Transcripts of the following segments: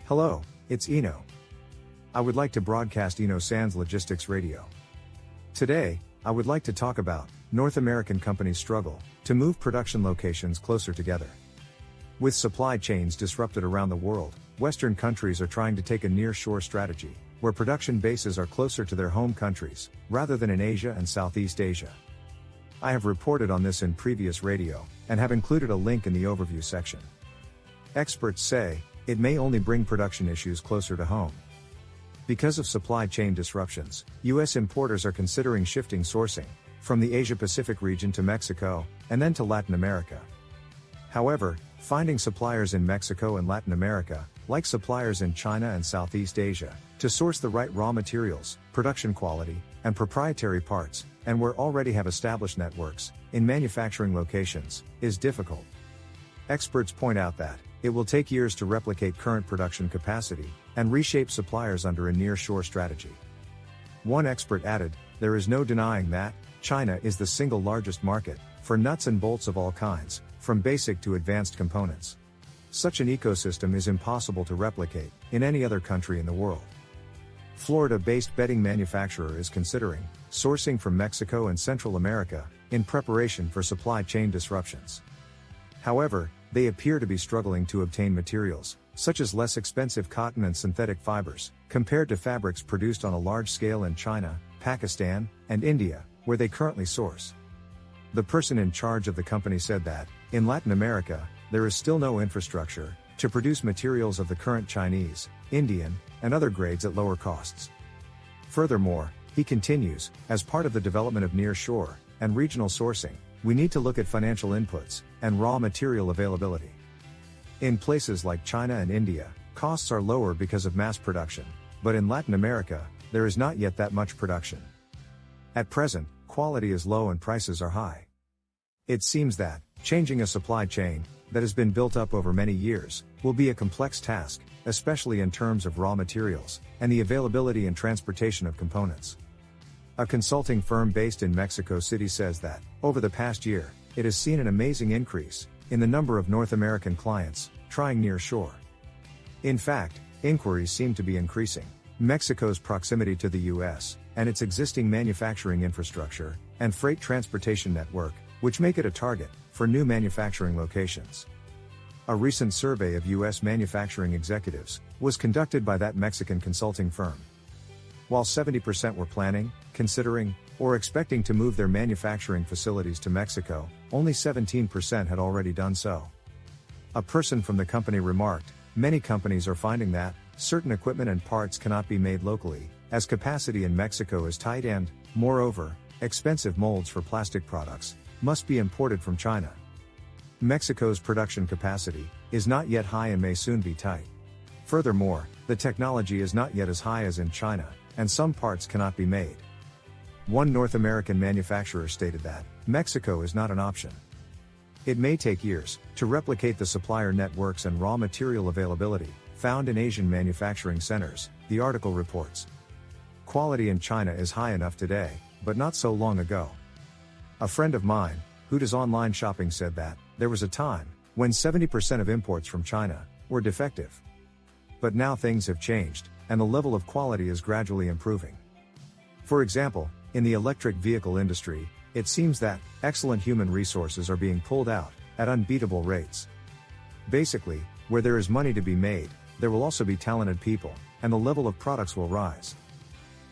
Hello, it's Iino. I would like to broadcast Iino Sans Logistics Radio. Today, I would like to talk about North American companies' struggle to move production locations closer together. With supply chains disrupted around the world, Western countries are trying to take a near-shore strategy, where production bases are closer to their home countries, rather than in Asia and Southeast Asia. I have reported on this in previous radio, and have included a link in the overview section. Experts say, it may only bring production issues closer to home. Because of supply chain disruptions, U.S. importers are considering shifting sourcing from the Asia-Pacific region to Mexico, and then to Latin America. However, finding suppliers in Mexico and Latin America, like suppliers in China and Southeast Asia, to source the right raw materials, production quality, and proprietary parts, and where already have established networks in manufacturing locations, is difficult. Experts point out that it will take years to replicate current production capacity and reshape suppliers under a near-shore strategy. One expert added, there is no denying that China is the single largest market for nuts and bolts of all kinds, from basic to advanced components. Such an ecosystem is impossible to replicate in any other country in the world. Florida-based bedding manufacturer is considering sourcing from Mexico and Central America in preparation for supply chain disruptions. However, they appear to be struggling to obtain materials, such as less expensive cotton and synthetic fibers, compared to fabrics produced on a large scale in China, Pakistan, and India, where they currently source. The person in charge of the company said that, in Latin America, there is still no infrastructure to produce materials of the current Chinese, Indian, and other grades at lower costs. Furthermore, he continues, as part of the development of near-shore and regional sourcing, we need to look at financial inputs and raw material availability. In places like China and India, costs are lower because of mass production, but in Latin America, there is not yet that much production. At present, quality is low and prices are high. It seems that changing a supply chain that has been built up over many years will be a complex task, especially in terms of raw materials and the availability and transportation of components. A consulting firm based in Mexico City says that, over the past year, it has seen an amazing increase in the number of North American clients trying near-shore. In fact, inquiries seem to be increasing. Mexico's proximity to the U.S. and its existing manufacturing infrastructure and freight transportation network, which make it a target for new manufacturing locations. A recent survey of U.S. manufacturing executives was conducted by that Mexican consulting firm. While 70% were planning, considering, or expecting to move their manufacturing facilities to Mexico, only 17% had already done so. A person from the company remarked, many companies are finding that certain equipment and parts cannot be made locally, as capacity in Mexico is tight and, moreover, expensive molds for plastic products must be imported from China. Mexico's production capacity is not yet high and may soon be tight. Furthermore, the technology is not yet as high as in China, and some parts cannot be made. One North American manufacturer stated that Mexico is not an option. It may take years to replicate the supplier networks and raw material availability found in Asian manufacturing centers, the article reports. Quality in China is high enough today, but not so long ago. A friend of mine, who does online shopping, said that there was a time when 70% of imports from China were defective. But now things have changed, and the level of quality is gradually improving. For example, in the electric vehicle industry, it seems that excellent human resources are being pulled out at unbeatable rates. Basically, where there is money to be made, there will also be talented people, and the level of products will rise.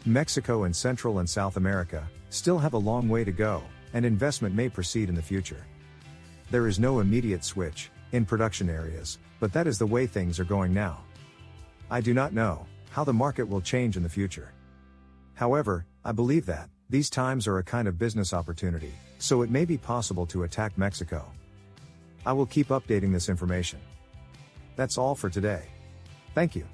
Mexico and Central and South America still have a long way to go, and investment may proceed in the future. There is no immediate switch in production areas, but that is the way things are going now. I do not know how the market will change in the future. However, I believe that these times are a kind of business opportunity, so it may be possible to attack Mexico. I will keep updating this information. That's all for today. Thank you.